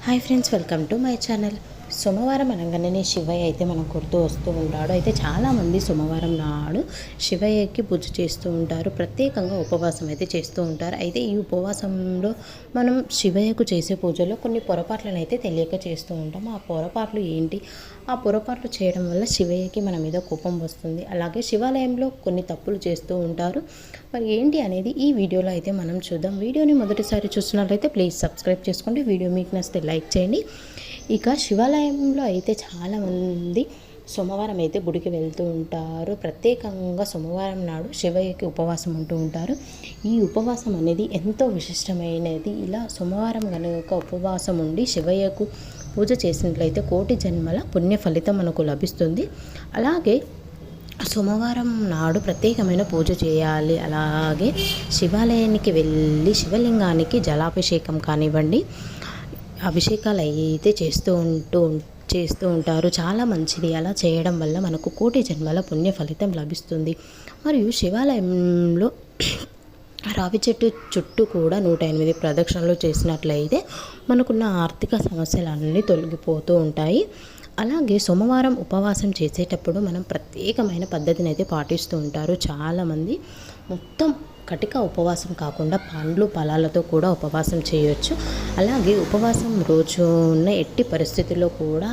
Hi friends, welcome to my channel. సోమవారం అనగానే శివయ్య అయితే మనం గుర్తు వస్తూ ఉంటాడు. అయితే చాలామంది సోమవారం నాడు శివయ్యకి పూజ చేస్తూ ఉంటారు. ప్రత్యేకంగా ఉపవాసం అయితే చేస్తూ ఉంటారు. అయితే ఈ ఉపవాసంలో మనం శివయ్యకు చేసే పూజలో కొన్ని పొరపాట్లను అయితే తెలియక చేస్తూ ఉంటాం. ఆ పొరపాట్లు ఏంటి? ఆ పొరపాట్లు చేయడం వల్ల శివయ్యకి మన మీద కోపం వస్తుంది. అలాగే శివాలయంలో కొన్ని తప్పులు చేస్తూ ఉంటారు. మరి ఏంటి అనేది ఈ వీడియోలో అయితే మనం చూద్దాం. వీడియోని మొదటిసారి చూస్తున్నట్లయితే ప్లీజ్ సబ్స్క్రైబ్ చేసుకోండి. వీడియో మీకు నచ్చితే లైక్ చేయండి. ఇక శివాలయంలో అయితే చాలామంది సోమవారం అయితే గుడికి వెళ్తూ ఉంటారు. ప్రత్యేకంగా సోమవారం నాడు శివయ్యకి ఉపవాసం ఉంటూ ఉంటారు. ఈ ఉపవాసం అనేది ఎంతో విశిష్టమైనది. ఇలా సోమవారం కనుక ఉపవాసం ఉండి శివయ్యకు పూజ చేసినట్లయితే కోటి జన్మల పుణ్య ఫలితం మనకు లభిస్తుంది. అలాగే సోమవారం నాడు ప్రత్యేకమైన పూజ చేయాలి. అలాగే శివాలయానికి వెళ్ళి శివలింగానికి జలాభిషేకం కానివ్వండి, అభిషేకాలు అయితే చేస్తూ ఉంటారు. చాలా మంచిది. అలా చేయడం వల్ల మనకు కోటి జన్మల పుణ్య ఫలితం లభిస్తుంది. మరియు శివాలయంలో రావి చెట్టు చుట్టూ కూడా 108 ప్రదక్షిణలు చేసినట్లయితే మనకున్న ఆర్థిక సమస్యలన్నీ తొలగిపోతూ ఉంటాయి. అలాగే సోమవారం ఉపవాసం చేసేటప్పుడు మనం ప్రత్యేకమైన పద్ధతిని అయితే పాటిస్తూ ఉంటారు. చాలామంది మొత్తం కటిక ఉపవాసం కాకుండా పండ్లు ఫలాలతో కూడా ఉపవాసం చేయొచ్చు. అలాగే ఉపవాసం రోజు ఉన్న ఎట్టి పరిస్థితుల్లో కూడా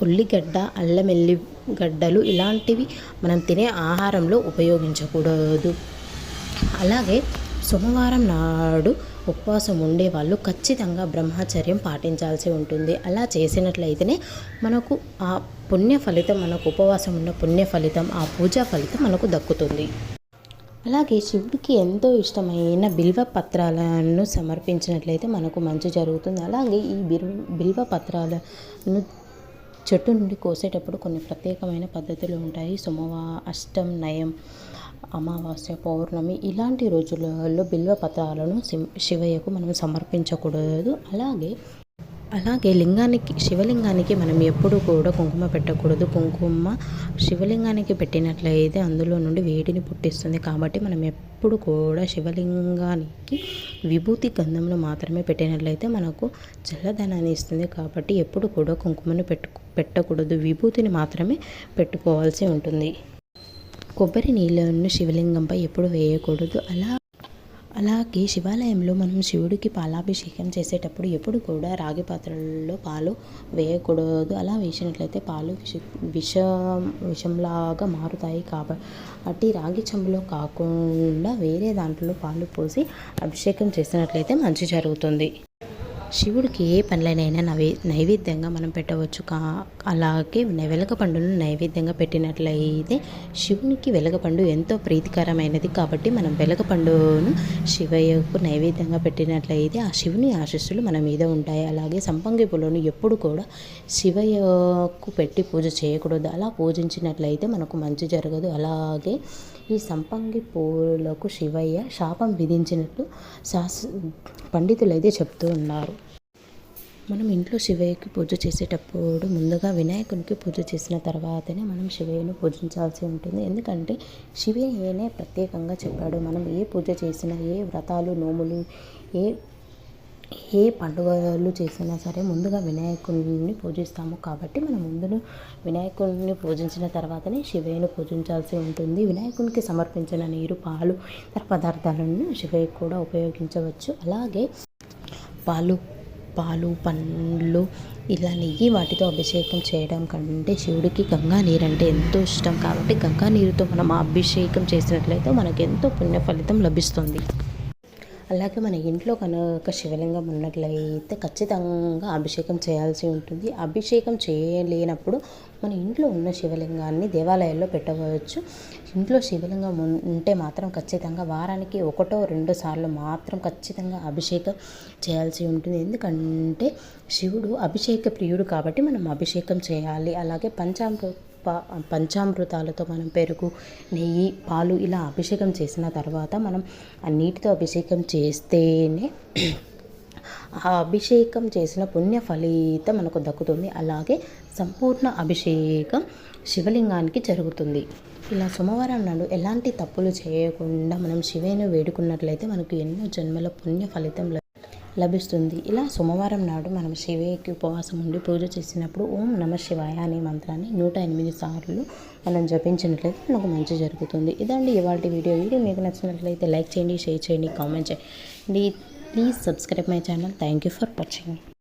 ఉల్లిగడ్డ, అల్లం ఎల్లిగడ్డలు ఇలాంటివి మనం తినే ఆహారంలో ఉపయోగించకూడదు. అలాగే సోమవారం నాడు ఉపవాసం ఉండేవాళ్ళు ఖచ్చితంగా బ్రహ్మచర్యం పాటించాల్సి ఉంటుంది. అలా చేసినట్లయితేనే మనకు ఆ పుణ్య ఫలితం, మనకు ఉపవాసం ఉన్న పుణ్య ఫలితం, ఆ పూజా ఫలితం మనకు దక్కుతుంది. అలాగే శివుడికి ఎంతో ఇష్టమైన బిల్వ పత్రాలను సమర్పించినట్లయితే మనకు మంచి జరుగుతుంది. అలాగే ఈ బిల్వ పత్రాలను చెట్టు నుండి కోసేటప్పుడు కొన్ని ప్రత్యేకమైన పద్ధతులు ఉంటాయి. అష్టం, నయం, అమావాస్య, పౌర్ణమి ఇలాంటి రోజులలో బిల్వ పత్రాలను శివయ్యకు మనం సమర్పించకూడదు. అలాగే శివలింగానికి మనం ఎప్పుడు కూడా కుంకుమ పెట్టకూడదు. కుంకుమ శివలింగానికి పెట్టినట్లయితే అందులో నుండి వేడిని పుట్టిస్తుంది. కాబట్టి మనం ఎప్పుడు కూడా శివలింగానికి విభూతి గంధంను మాత్రమే పెట్టినట్లయితే మనకు చల్లదనాన్ని ఇస్తుంది. కాబట్టి ఎప్పుడు కూడా కుంకుమను పెట్టకూడదు. విభూతిని మాత్రమే పెట్టుకోవాల్సి ఉంటుంది. కొబ్బరి నీళ్ళను శివలింగంపై ఎప్పుడు వేయకూడదు. అలాగే శివాలయంలో మనం శివుడికి పాలాభిషేకం చేసేటప్పుడు ఎప్పుడు కూడా రాగి పాత్రలలో పాలు వేయకూడదు. అలా వేసినట్లయితే పాలు విషంలాగా మారుతాయి. కాబట్టి రాగి చెంబులో కాకుండా వేరే దాంట్లో పాలు పోసి అభిషేకం చేసినట్లయితే మంచి జరుగుతుంది. శివుడికి ఏ పండ్లనైనా నైవేద్యంగా మనం పెట్టవచ్చు. అలాగే వెలగపండును నైవేద్యంగా పెట్టినట్లయితే శివునికి వెలగపండు ఎంతో ప్రీతికరమైనది. కాబట్టి మనం వెలగపండును శివయ్యకు నైవేద్యంగా పెట్టినట్లయితే ఆ శివుని ఆశీస్సులు మన మీద ఉంటాయి. అలాగే సంపంగి పూలను ఎప్పుడు కూడా శివయ్యకు పెట్టి పూజ చేయకూడదు. అలా పూజించినట్లయితే మనకు మంచి జరగదు. అలాగే ఈ సంపంగి పూలకు శివయ్య శాపం విధించినట్లు పండితులు అయితే చెప్తూ ఉన్నారు. మనం ఇంట్లో శివయ్యకి పూజ చేసేటప్పుడు ముందుగా వినాయకునికి పూజ చేసిన తర్వాతనే మనం శివయ్యను పూజించాల్సి ఉంటుంది. ఎందుకంటే శివయ్యనే ప్రత్యేకంగా చెప్పాడు. మనం ఏ పూజ చేసినా, ఏ వ్రతాలు, నోములు, ఏ పండుగలు చేసినా సరే ముందుగా వినాయకుడిని పూజిస్తాము. కాబట్టి మనం ముందు వినాయకుడిని పూజించిన తర్వాతనే శివయ్యను పూజించాల్సి ఉంటుంది. వినాయకునికి సమర్పించిన నీరు, పాలు, ఇతర పదార్థాలను శివయ్యకు కూడా ఉపయోగించవచ్చు. అలాగే పాలు, పండ్లు, ఇలా నెయ్యి వాటితో అభిషేకం చేయడం కంటే శివుడికి గంగా నీరు అంటే ఎంతో ఇష్టం. కాబట్టి గంగా నీరుతో మనం అభిషేకం చేసినట్లయితే మనకు ఎంతో పుణ్య ఫలితం లభిస్తుంది. అలాగే మన ఇంట్లో కనుక శివలింగం ఉన్నట్లయితే ఖచ్చితంగా అభిషేకం చేయాల్సి ఉంటుంది. అభిషేకం చేయలేనప్పుడు మన ఇంట్లో ఉన్న శివలింగాన్ని దేవాలయాల్లో పెట్టవచ్చు. ఇంట్లో శివలింగం ఉంటే మాత్రం ఖచ్చితంగా వారానికి 1-2 సార్లు మాత్రం ఖచ్చితంగా అభిషేకం చేయాల్సి ఉంటుంది. ఎందుకంటే శివుడు అభిషేక ప్రియుడు కాబట్టి మనం అభిషేకం చేయాలి. అలాగే పంచామృతాలతో మనం పెరుగు, నెయ్యి, పాలు ఇలా అభిషేకం చేసిన తర్వాత మనం ఆ నీటితో అభిషేకం చేస్తేనే ఆ అభిషేకం చేసిన పుణ్య ఫలితం మనకు దక్కుతుంది. అలాగే సంపూర్ణ అభిషేకం శివలింగానికి జరుగుతుంది. ఇలా సోమవారం నాడు ఎలాంటి తప్పులు చేయకుండా మనం శివయ్యను వేడుకున్నట్లయితే మనకు ఎన్నో జన్మల పుణ్య ఫలితం లభిస్తుంది. ఇలా సోమవారం నాడు మనం శివయ్యకి ఉపవాసం ఉండి పూజ చేసినప్పుడు ఓం నమ శివాయ అనే మంత్రాన్ని 108 సార్లు మనం జపించినట్లయితే మనకు మంచి జరుగుతుంది. ఇదండి ఇవాల్టి వీడియో మీకు నచ్చినట్లయితే లైక్ చేయండి, షేర్ చేయండి, కామెంట్ చేయండి. Please subscribe my channel. Thank you for watching.